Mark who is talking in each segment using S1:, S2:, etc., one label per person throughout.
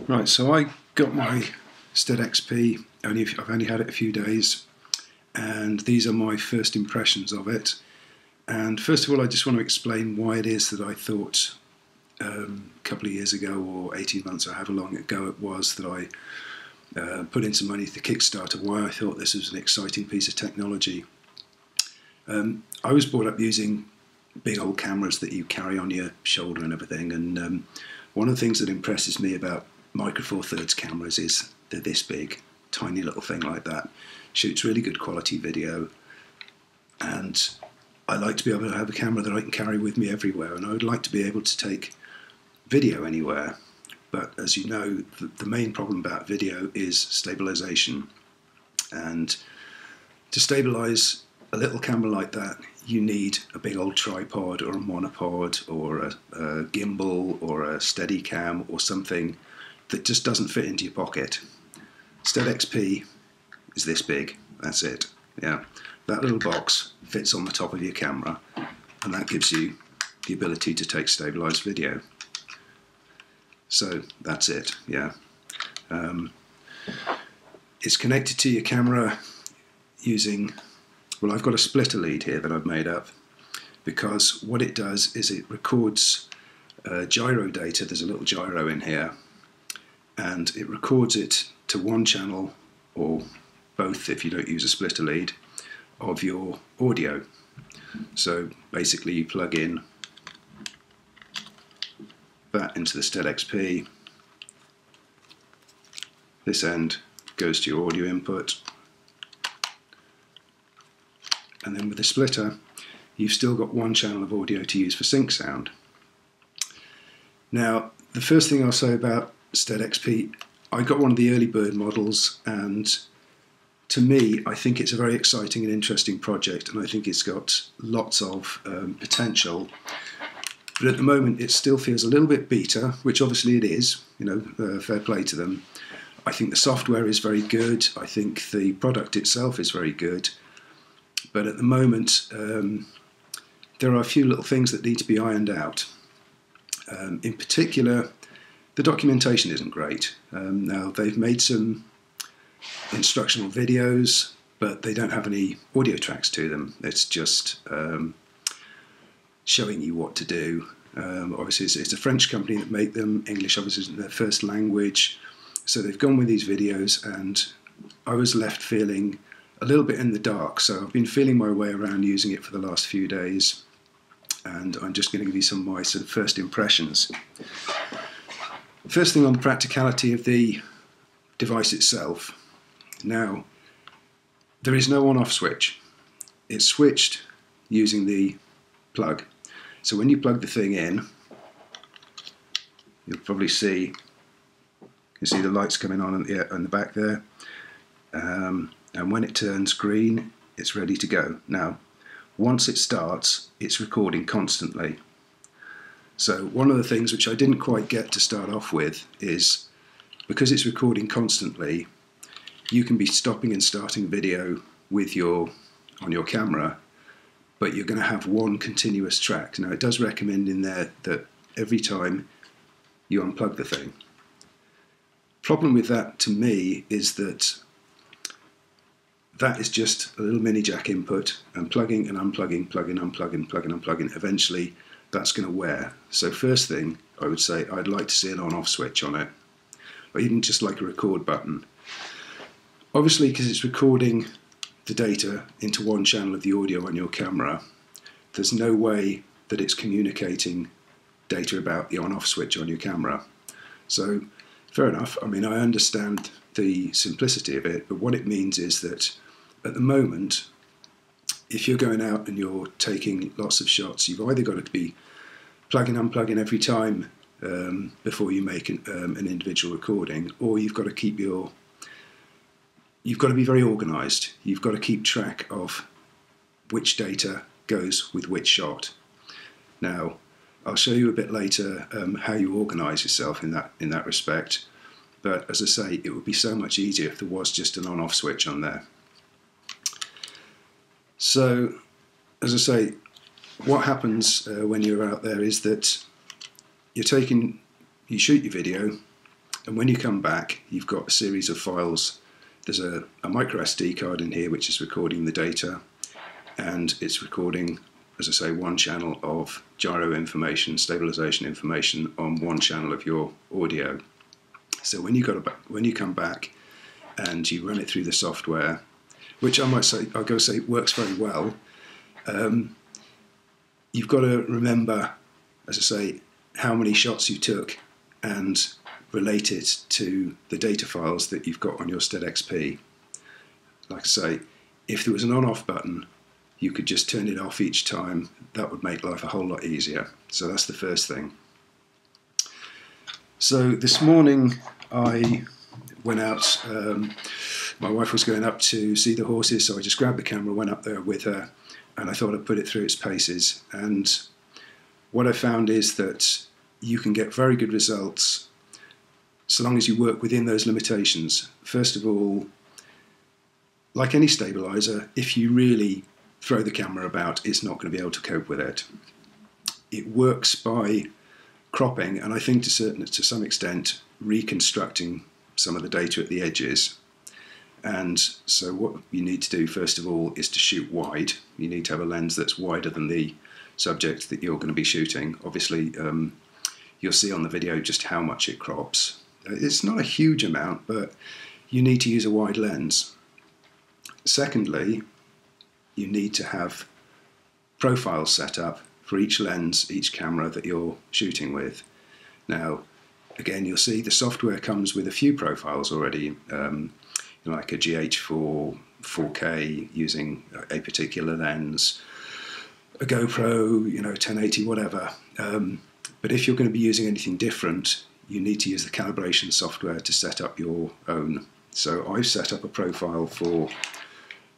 S1: Right, so I got my SteadXP, I've only had it a few days, and these are my first impressions of it. And first of all, I just want to explain why it is that I thought a couple of years ago, or 18 months, or however long ago it was, that I put in some money to Kickstarter, why I thought this was an exciting piece of technology. I was brought up using big old cameras that you carry on your shoulder and everything, and one of the things that impresses me about Micro Four Thirds cameras is they're this big, tiny little thing like that. Shoots really good quality video, and I like to be able to have a camera that I can carry with me everywhere, and I would like to be able to take video anywhere. But as you know, the main problem about video is stabilisation, and to stabilise a little camera like that, you need a big old tripod or a monopod or a gimbal or a Steadicam or something that just doesn't fit into your pocket. SteadXP is this big, that's it. Yeah, that little box fits on the top of your camera, and that gives you the ability to take stabilised video. So that's it, yeah. It's connected to your camera using, well, I've got a splitter lead here that I've made up, because what it does is it records gyro data. There's a little gyro in here, and it records it to one channel, or both if you don't use a splitter lead, of your audio. So basically you plug in that into the SteadXP, this end goes to your audio input, and then with the splitter you've still got one channel of audio to use for sync sound. Now, the first thing I'll say about SteadXP, I got one of the early bird models, and to me I think it's a very exciting and interesting project, and I think it's got lots of potential. But at the moment it still feels a little bit beta, which obviously it is, you know, fair play to them. I think the software is very good, I think the product itself is very good, but at the moment there are a few little things that need to be ironed out. In particular, the documentation isn't great. Now, they've made some instructional videos, but they don't have any audio tracks to them. It's just showing you what to do. Obviously, it's a French company that make them. English obviously isn't their first language. So they've gone with these videos, and I was left feeling a little bit in the dark. So I've been feeling my way around using it for the last few days, and I'm just going to give you some of my sort of first impressions. First thing on the practicality of the device itself. Now, there is no on-off switch. It's switched using the plug. So when you plug the thing in, you'll probably see, you see the lights coming on the back there, and when it turns green, it's ready to go. Now, once it starts, it's recording constantly. So one of the things which I didn't quite get to start off with is, because it's recording constantly, you can be stopping and starting video with on your camera, but you're going to have one continuous track. Now, it does recommend in there that every time you unplug the thing. Problem with that, to me, is that that is just a little mini jack input, and plugging and unplugging, plugging, unplugging, plugging, unplugging. Eventually, that's going to wear. So first thing, I would say I'd like to see an on-off switch on it, or even just like a record button. Obviously, because it's recording the data into one channel of the audio on your camera, there's no way that it's communicating data about the on-off switch on your camera. So fair enough, I mean, I understand the simplicity of it, but what it means is that at the moment, if you're going out and you're taking lots of shots, you've either got to be plugging and unplugging every time before you make an individual recording, or you've got to keep you've got to be very organised. You've got to keep track of which data goes with which shot. Now, I'll show you a bit later how you organise yourself in that respect, but as I say, it would be so much easier if there was just an on-off switch on there. So, as I say, what happens when you're out there is that you shoot your video, And when you come back, you've got a series of files. There's a micro SD card in here which is recording the data, and it's recording, as I say, one channel of gyro information, stabilisation information on one channel of your audio. So when you come back and you run it through the software, which I'll go say works very well, you've got to remember, as I say, how many shots you took and relate it to the data files that you've got on your SteadXP. Like I say, if there was an on-off button, you could just turn it off each time. That would make life a whole lot easier. So that's the first thing. So this morning I went out, my wife was going up to see the horses, so I just grabbed the camera, went up there with her, and I thought I'd put it through its paces. And what I found is that you can get very good results so long as you work within those limitations. First of all, like any stabilizer, if you really throw the camera about, it's not going to be able to cope with it. It works by cropping, and I think to some extent reconstructing some of the data at the edges. And so what you need to do first of all is to shoot wide. You need to have a lens that's wider than the subject that you're going to be shooting. Obviously you'll see on the video just how much it crops. It's not a huge amount, but you need to use a wide lens. Secondly, you need to have profiles set up for each lens, each camera that you're shooting with. Now, again, you'll see the software comes with a few profiles already, like a GH4 4K using a particular lens, a GoPro, 1080, whatever. But if you're going to be using anything different, you need to use the calibration software to set up your own. So I've set up a profile for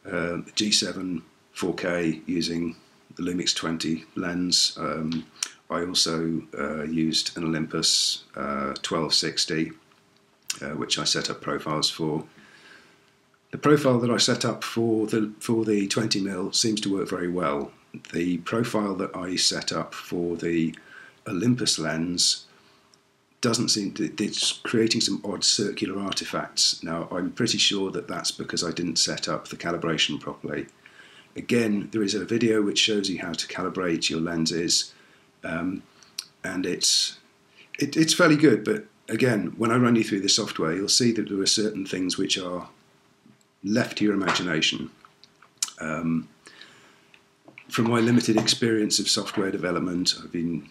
S1: G7 4K using the Lumix 20 lens. I also used an Olympus 1260, which I set up profiles for. The profile that I set up for the 20mm seems to work very well. The profile that I set up for the Olympus lens doesn't seem to, it's creating some odd circular artifacts. Now, I'm pretty sure that that's because I didn't set up the calibration properly. Again, there is a video which shows you how to calibrate your lenses, and it's fairly good, but again, when I run you through the software, you'll see that there are certain things which are left to your imagination. From my limited experience of software development, I've been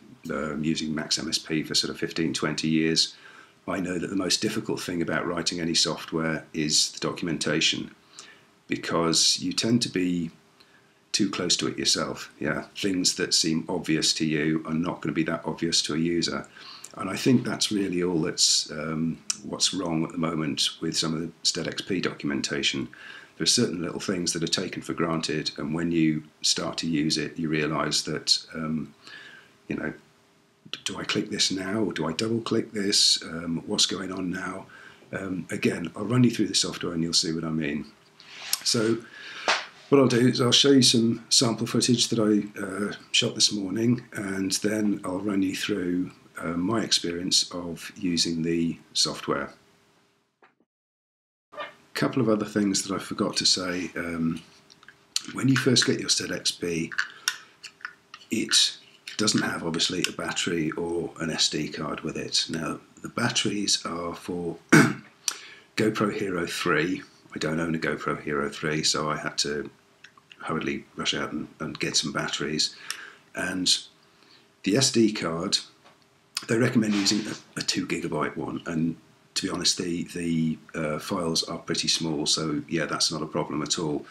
S1: using Max MSP for sort of 15-20 years. I know that the most difficult thing about writing any software is the documentation, because you tend to be too close to it yourself. Yeah, things that seem obvious to you are not going to be that obvious to a user, and I think that's really all that's what's wrong at the moment with some of the SteadXP documentation. There are certain little things that are taken for granted, and when you start to use it, you realise that do I click this now, or do I double click this? What's going on now? Again, I'll run you through the software and you'll see what I mean. So what I'll do is I'll show you some sample footage that I shot this morning, and then I'll run you through my experience of using the software. A couple of other things that I forgot to say. When you first get your SteadXP, it doesn't have obviously a battery or an SD card with it. Now, the batteries are for GoPro Hero 3. I don't own a GoPro Hero 3, so I had to hurriedly rush out and get some batteries. And the SD card, they recommend using a 2GB one, and to be honest, the files are pretty small, so yeah, that's not a problem at all.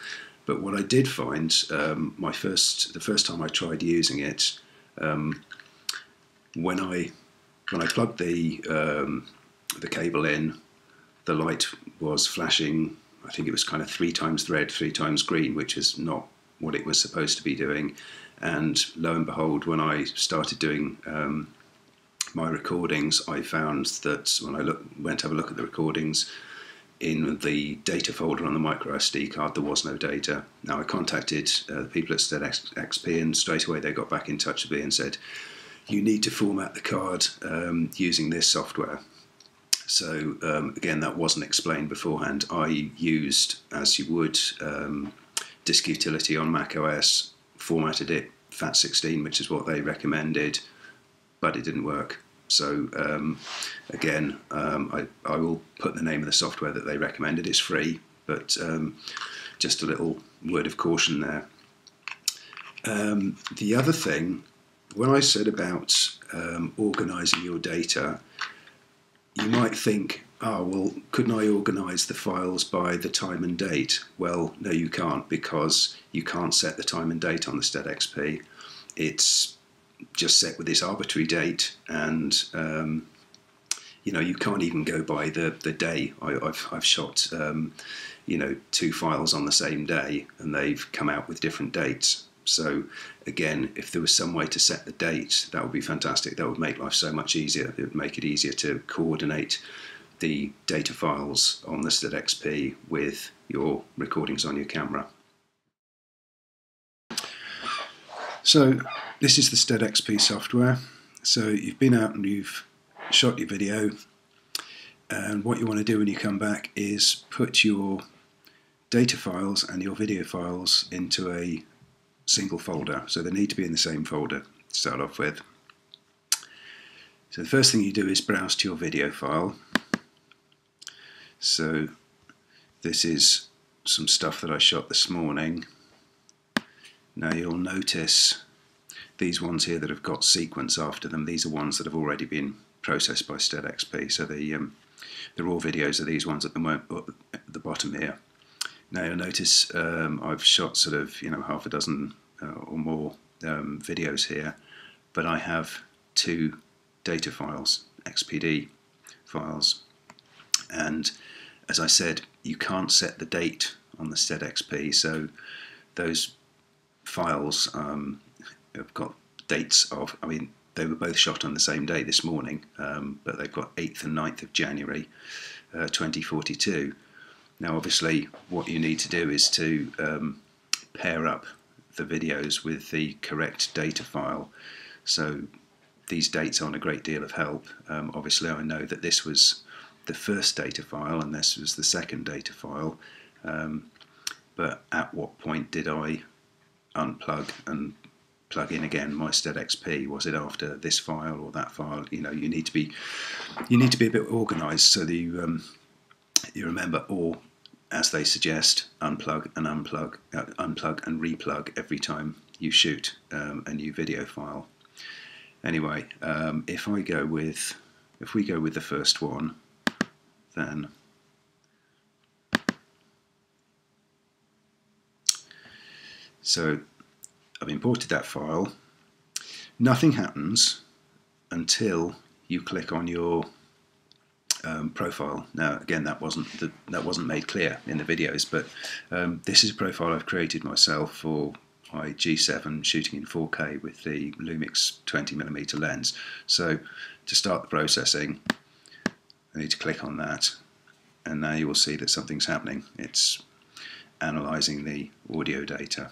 S1: But what I did find, the first time I tried using it, when I plugged the cable in, the light was flashing. I think it was kind of 3 times red, 3 times green, which is not what it was supposed to be doing. And lo and behold, when I started doing my recordings, I found that when I went to have a look at the recordings, in the data folder on the micro SD card, there was no data. Now, I contacted the people at SteadXP, and straight away they got back in touch with me and said, you need to format the card using this software. So again, that wasn't explained beforehand. I used, as you would, disk utility on macOS, formatted it FAT16, which is what they recommended, but it didn't work. So again, I will put the name of the software that they recommended. It's free, but just a little word of caution there. The other thing, when I said about organising your data, you might think, oh, well, couldn't I organise the files by the time and date? Well, no, you can't, because you can't set the time and date on the SteadXP. It's just set with this arbitrary date, and you know, you can't even go by the day. I've shot you know, 2 files on the same day, and they've come out with different dates. So again, if there was some way to set the date, that would be fantastic. That would make life so much easier. It would make it easier to coordinate the data files on the SteadXP with your recordings on your camera. So this is the SteadXP software. So you've been out and you've shot your video, and what you want to do when you come back is put your data files and your video files into a single folder. So they need to be in the same folder to start off with. So the first thing you do is browse to your video file. So this is some stuff that I shot this morning. Now you'll notice these ones here that have got sequence after them. These are ones that have already been processed by SteadXP. So they're all videos of these ones at the bottom here. Now you'll notice I've shot sort of, you know, half a dozen or more videos here, but I have 2 data files, XPD files, and as I said, you can't set the date on the SteadXP, so those files have got dates of, I mean, they were both shot on the same day this morning, but they've got 8th and 9th of January 2042. Now obviously what you need to do is to pair up the videos with the correct data file. So these dates aren't a great deal of help. Obviously I know that this was the first data file and this was the second data file, but at what point did I unplug and plug in again my SteadXP? Was it after this file or that file? You know, you need to be a bit organised so that you remember, or as they suggest, unplug and replug every time you shoot a new video file. Anyway, if we go with the first one, then so I've imported that file. Nothing happens until you click on your profile. Now again, that wasn't made clear in the videos, but this is a profile I've created myself for my G7 shooting in 4K with the Lumix 20mm lens. So to start the processing, I need to click on that, and now you will see that something's happening. It's analysing the audio data.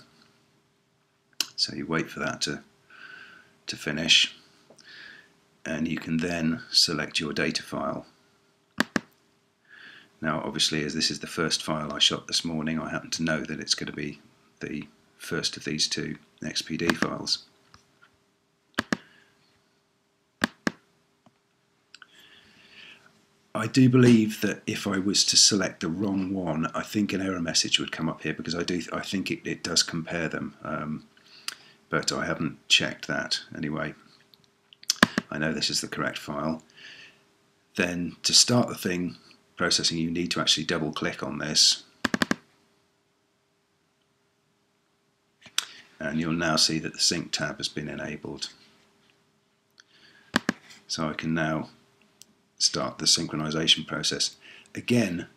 S1: So you wait for that to finish, and you can then select your data file. Now obviously, as this is the first file I shot this morning, I happen to know that it's going to be the first of these 2 XPD files. I do believe that if I was to select the wrong one, I think an error message would come up here, because I think it does compare them, but I haven't checked that. Anyway, I know this is the correct file. Then to start the thing processing, you need to actually double click on this, and you'll now see that the sync tab has been enabled. So I can now start the synchronization process. Again,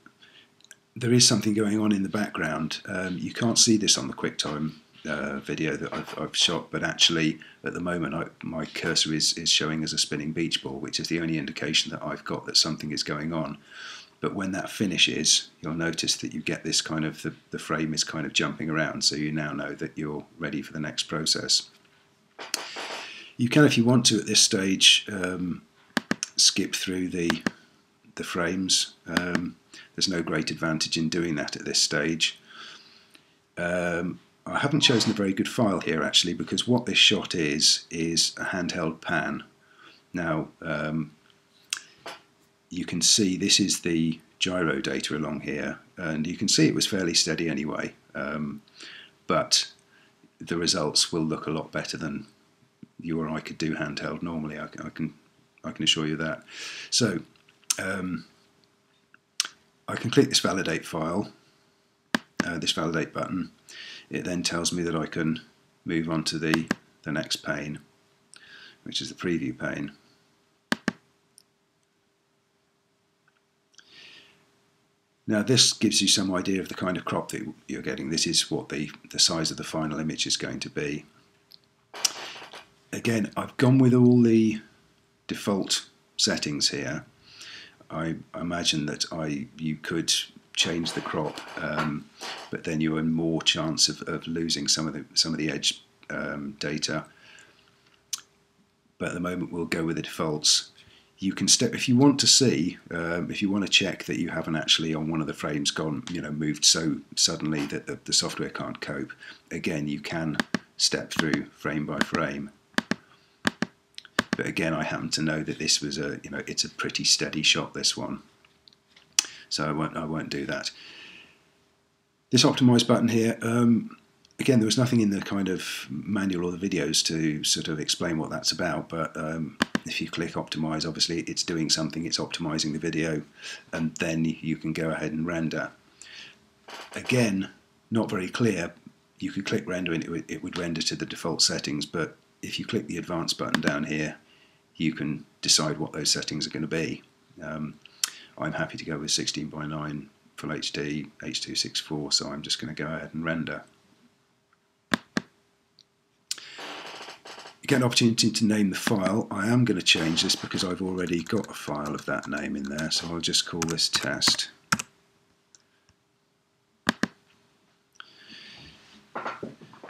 S1: there is something going on in the background. You can't see this on the QuickTime video that I've shot, but actually at the moment my cursor is showing as a spinning beach ball, which is the only indication that I've got that something is going on. But when that finishes, you'll notice that you get this kind of, the frame is kind of jumping around, so you now know that you're ready for the next process. You can, if you want to at this stage, skip through the the frames. There's no great advantage in doing that at this stage. I haven't chosen a very good file here actually, because what this shot is a handheld pan. Now you can see this is the gyro data along here, and you can see it was fairly steady anyway, but the results will look a lot better than you or I could do handheld normally. I can assure you that. So I can click this validate file, this validate button. It then tells me that I can move on to the next pane, which is the preview pane. Now this gives you some idea of the kind of crop that you're getting. This is what the size of the final image is going to be. Again, I've gone with all the default settings here. I imagine that you could change the crop, but then you're in more chance of losing some of the edge data. But at the moment we'll go with the defaults. You can step if you want to see, if you want to check that you haven't actually on one of the frames gone, moved so suddenly that the software can't cope. Again, you can step through frame by frame. But again, I happen to know that this was it's a pretty steady shot, this one, so I won't do that. This optimize button here, again, there was nothing in the kind of manual or the videos to sort of explain what that's about, but if you click optimize, obviously it's doing something, it's optimizing the video, and then you can go ahead and render. Again, not very clear. You could click render and it would render to the default settings, but if you click the advanced button down here, you can decide what those settings are going to be. I'm happy to go with 16:9 Full HD, H.264, so I'm just going to go ahead and render. You get an opportunity to name the file. I am going to change this because I've already got a file of that name in there, so I'll just call this test.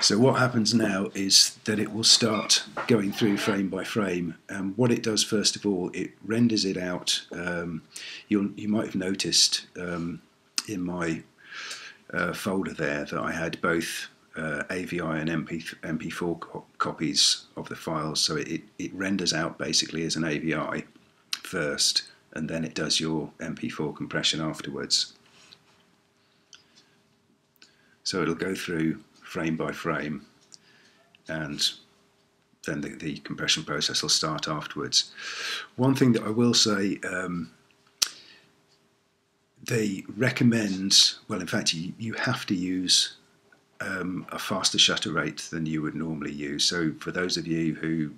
S1: So what happens now is that it will start going through frame by frame, and what it does first of all, it renders it out. You might have noticed in my folder there that I had both AVI and MP4 copies of the files, so it renders out basically as an AVI first, and then it does your MP4 compression afterwards. So it'll go through frame by frame, and then the compression process will start afterwards. One thing that I will say, they recommend, well in fact you have to use a faster shutter rate than you would normally use. So for those of you who,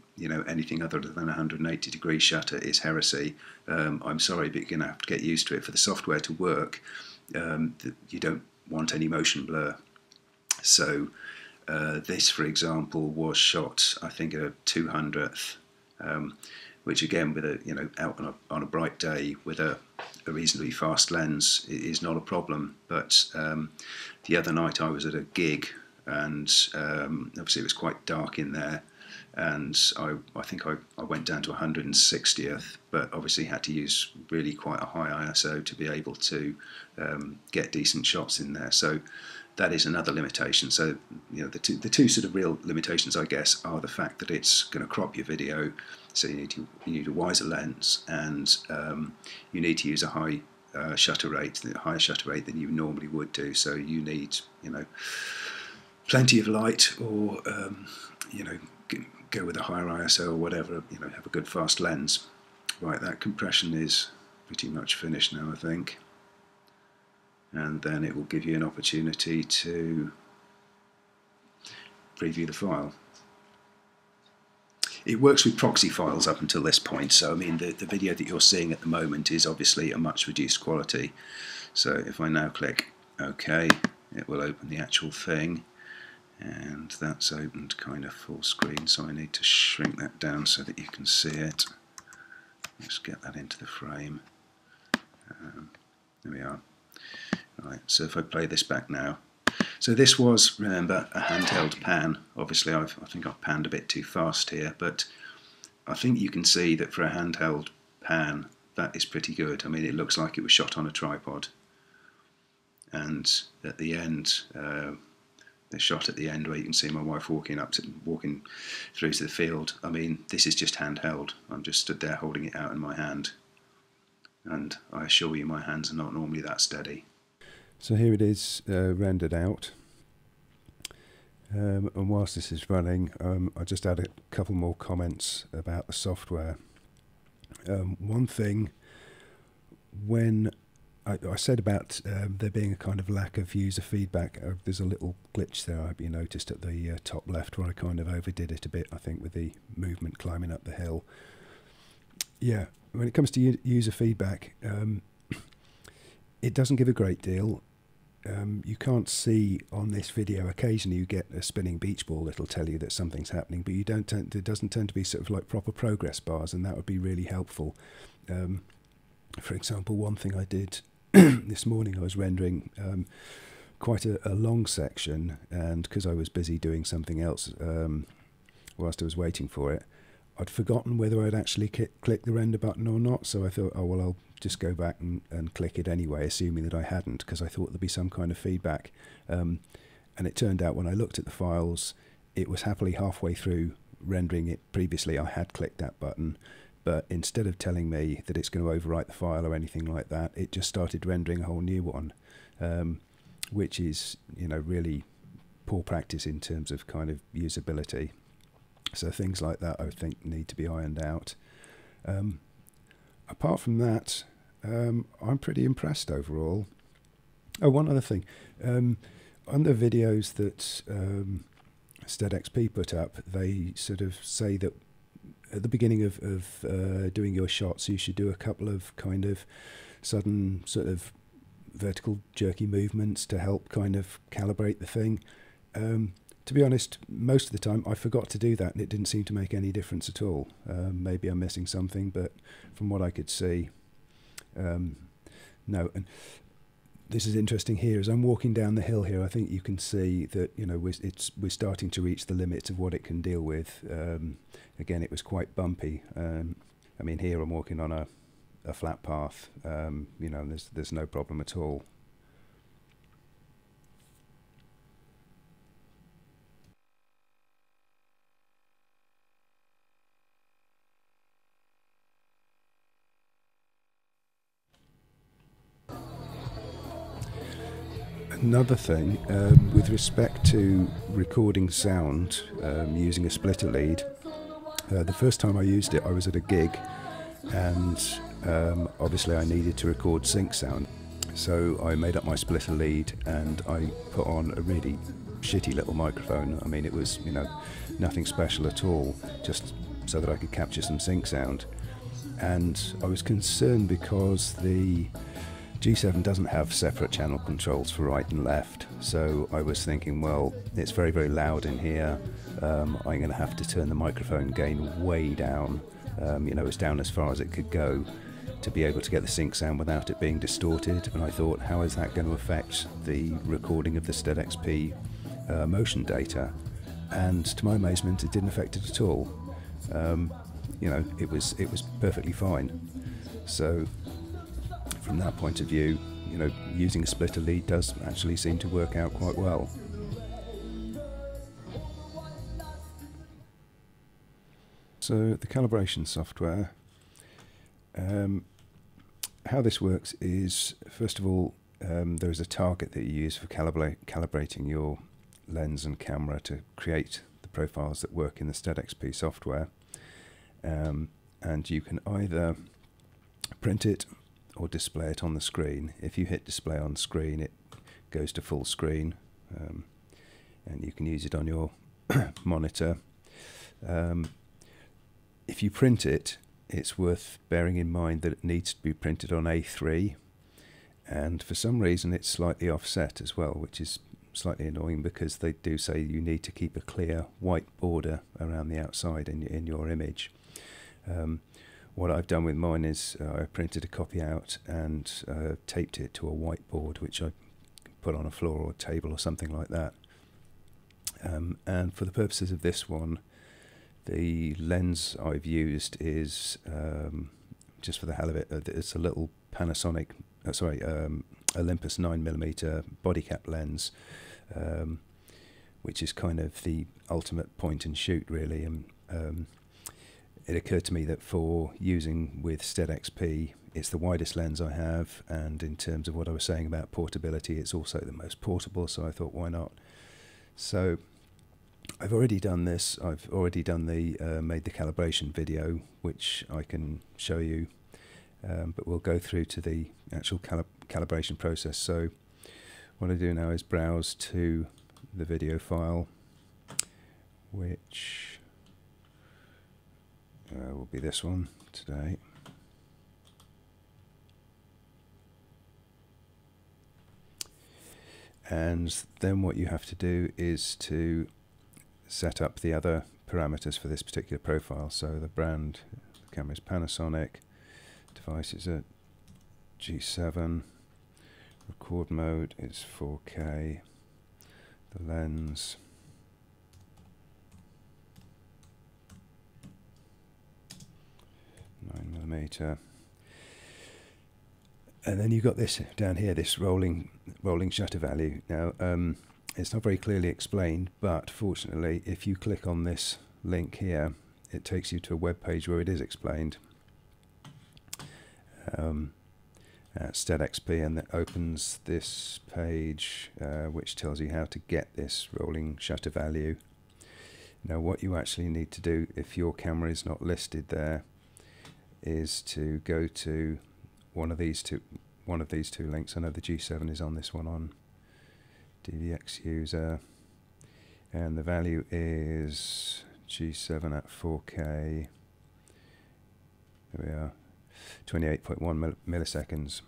S1: anything other than 180-degree shutter is heresy, I'm sorry, but you're going to have to get used to it. For the software to work, you don't want any motion blur. So this, for example, was shot, I think, at a 200th, which again, with out on a bright day with a reasonably fast lens, is not a problem. But the other night I was at a gig, and obviously it was quite dark in there, and I think I went down to 160th, but obviously had to use really quite a high ISO to be able to get decent shots in there. So that is another limitation. So the two sort of real limitations, I guess, are the fact that it's going to crop your video, so you need a wiser lens, and you need to use a high shutter rate, a higher shutter rate than you normally would do. So you need plenty of light, or go with a higher ISO or whatever. Have a good fast lens. Right, that compression is pretty much finished now, I think. And then it will give you an opportunity to preview the file. It works with proxy files up until this point, so I mean the video that you're seeing at the moment is obviously a much reduced quality. So if I now click OK, it will open the actual thing, and that's opened kind of full screen, so I need to shrink that down so that you can see it. Let's get that into the frame. There we are. Right, so if I play this back now, so this was, remember, a handheld pan. Obviously I think I've panned a bit too fast here, but I think you can see that for a handheld pan that is pretty good. I mean, it looks like it was shot on a tripod. And at the end, the shot at the end where you can see my wife walking through to the field. I mean, this is just handheld. I'm just stood there holding it out in my hand, and I assure you, my hands are not normally that steady.
S2: So here it is, rendered out. And whilst this is running, I just add a couple more comments about the software. One thing, when I said about there being a kind of lack of user feedback, there's a little glitch there I hope you noticed at the top left where I kind of overdid it a bit, I think, with the movement climbing up the hill. Yeah, when it comes to user feedback, it doesn't give a great deal. You can't see on this video, occasionally you get a spinning beach ball that'll tell you that something's happening, but you don't there doesn't tend to be sort of like proper progress bars, and that would be really helpful. For example, one thing I did this morning, I was rendering quite a long section, and because I was busy doing something else whilst I was waiting for it, I'd forgotten whether I'd actually click the render button or not, so I thought, oh well, I'll just go back and click it anyway, assuming that I hadn't, because I thought there'd be some kind of feedback. And it turned out when I looked at the files, it was happily halfway through rendering it. Previously I had clicked that button, but instead of telling me that it's going to overwrite the file or anything like that, it just started rendering a whole new one, which is, you know, really poor practice in terms of kind of usability. So things like that I think need to be ironed out. Apart from that, I'm pretty impressed overall. Oh, one other thing. On the videos that SteadXP put up, they sort of say that at the beginning of doing your shots, you should do a couple of kind of sudden sort of vertical jerky movements to help kind of calibrate the thing. To be honest, most of the time I forgot to do that, and it didn't seem to make any difference at all. Maybe I'm missing something, but from what I could see, no. And this is interesting here. As I'm walking down the hill here, I think you can see that, you know, we're starting to reach the limits of what it can deal with. Again, it was quite bumpy. I mean, here I'm walking on a flat path. You know, there's no problem at all. Another thing, with respect to recording sound using a splitter lead, the first time I used it I was at a gig, and obviously I needed to record sync sound, so I made up my splitter lead and I put on a really shitty little microphone. I mean, it was, you know, nothing special at all, just so that I could capture some sync sound. And I was concerned because the G7 doesn't have separate channel controls for right and left, so I was thinking, well, it's very, very loud in here. I'm going to have to turn the microphone gain way down, you know, as down as far as it could go, to be able to get the sync sound without it being distorted. And I thought, how is that going to affect the recording of the SteadXP motion data? And to my amazement, it didn't affect it at all. You know, it was perfectly fine. So from that point of view, you know, using a splitter lead does actually seem to work out quite well. So the calibration software, how this works is, first of all, there is a target that you use for calibrating your lens and camera to create the profiles that work in the SteadXP software. And you can either print it or display it on the screen. If you hit display on screen, it goes to full screen, and you can use it on your monitor. If you print it, it's worth bearing in mind that it needs to be printed on A3, and for some reason it's slightly offset as well, which is slightly annoying because they do say you need to keep a clear white border around the outside in your image. What I've done with mine is I printed a copy out and taped it to a whiteboard, which I put on a floor or a table or something like that. And for the purposes of this one, the lens I've used is, I'm just for the hell of it. It's a little Panasonic, Olympus 9mm body cap lens, which is kind of the ultimate point and shoot, really. And it occurred to me that for using with SteadXP, it's the widest lens I have, and in terms of what I was saying about portability, it's also the most portable, so I thought, why not? So I've already done this. I've already done made the calibration video, which I can show you, but we'll go through to the actual calibration process. So what I do now is browse to the video file, which will be this one today. And then what you have to do is to set up the other parameters for this particular profile. So the brand, the camera is Panasonic, device is a G7, record mode is 4K, the lens (9mm), and then you've got this down here, this rolling shutter value. Now it's not very clearly explained, but fortunately if you click on this link here, it takes you to a web page where it is explained at SteadXP, and that opens this page which tells you how to get this rolling shutter value. Now what you actually need to do, if your camera is not listed there, is to go to one of these two links. I know the G7 is on this one, on DVX user, and the value is G7 at 4K. There we are, 28.1 milliseconds.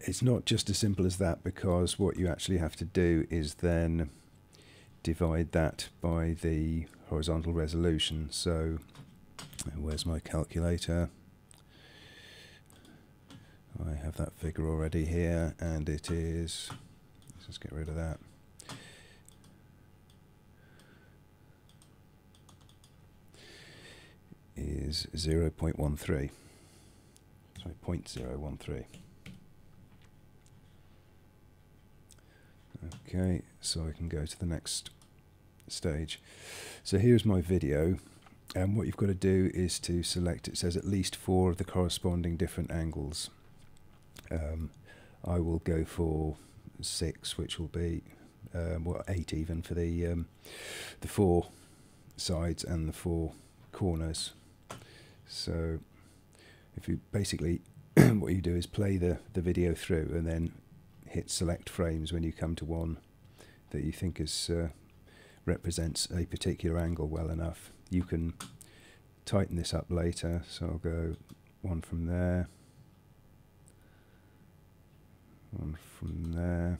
S2: It's not just as simple as that, because what you actually have to do is then divide that by the horizontal resolution. So where's my calculator? I have that figure already here, and it is, let's just get rid of that, is 0.13. Sorry, 0.013. Okay, so I can go to the next stage. So here's my video, and what you've got to do is to select, it says at least 4 of the corresponding different angles. I will go for 6, which will be 8 even, for the 4 sides and the 4 corners. So if you basically what you do is play the video through, and then hit select frames when you come to one that you think is represents a particular angle well enough. You can tighten this up later, so I'll go one from there, one from there,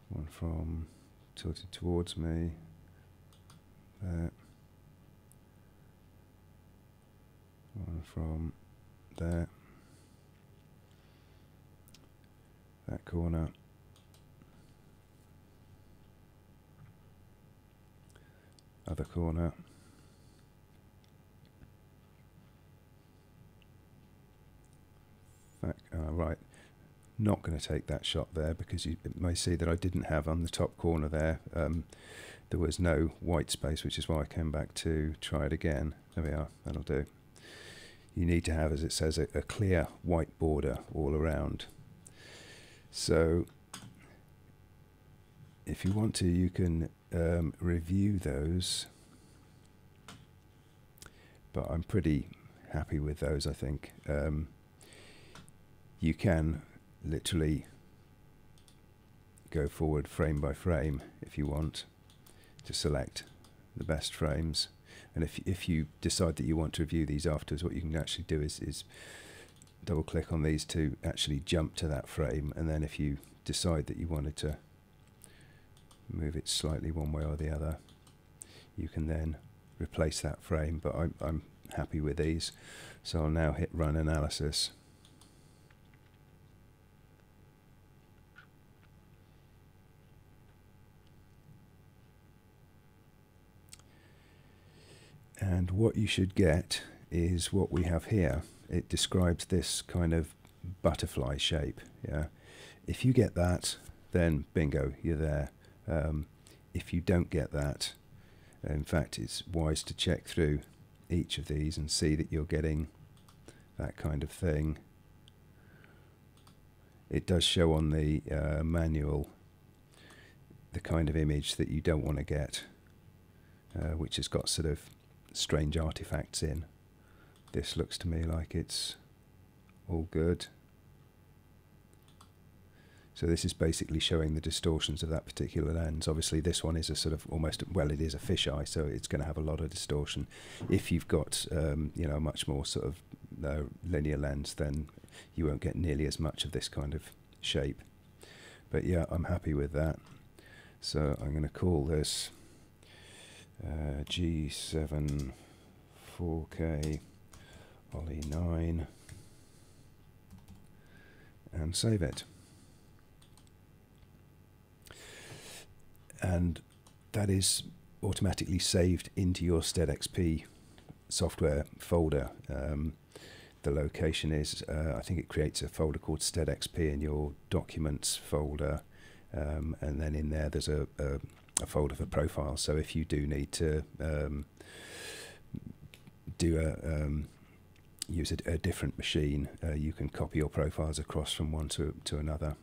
S2: one from tilted towards me, there, one from there, that corner, other corner, right, not going to take that shot there, because you may see that I didn't have on the top corner there, there was no white space, which is why I came back to try it again. There we are, that'll do. You need to have, as it says, a clear white border all around. So if you want to, you can review those, but I'm pretty happy with those, I think. You can literally go forward frame by frame if you want to select the best frames, and if you decide that you want to review these afterwards, what you can actually do is double click on these to actually jump to that frame, and then if you decide that you wanted to move it slightly one way or the other, you can then replace that frame. But I'm happy with these, so I'll now hit run analysis. And what you should get is what we have here. It describes this kind of butterfly shape. Yeah, if you get that, then bingo, you're there. If you don't get that, in fact, it's wise to check through each of these and see that you're getting that kind of thing. It does show on the manual the kind of image that you don't want to get, which has got sort of strange artifacts in. This looks to me like it's all good. So this is basically showing the distortions of that particular lens. Obviously this one is a sort of almost, well, it is a fisheye, so it's going to have a lot of distortion. If you've got you know, a much more sort of linear lens, then you won't get nearly as much of this kind of shape. But yeah, I'm happy with that. So I'm going to call this G7 4K Ollie 9 and save it. And that is automatically saved into your SteadXP software folder. The location is, I think it creates a folder called SteadXP in your documents folder, and then in there there's a folder for profiles. So if you do need to use a different machine, you can copy your profiles across from one to another.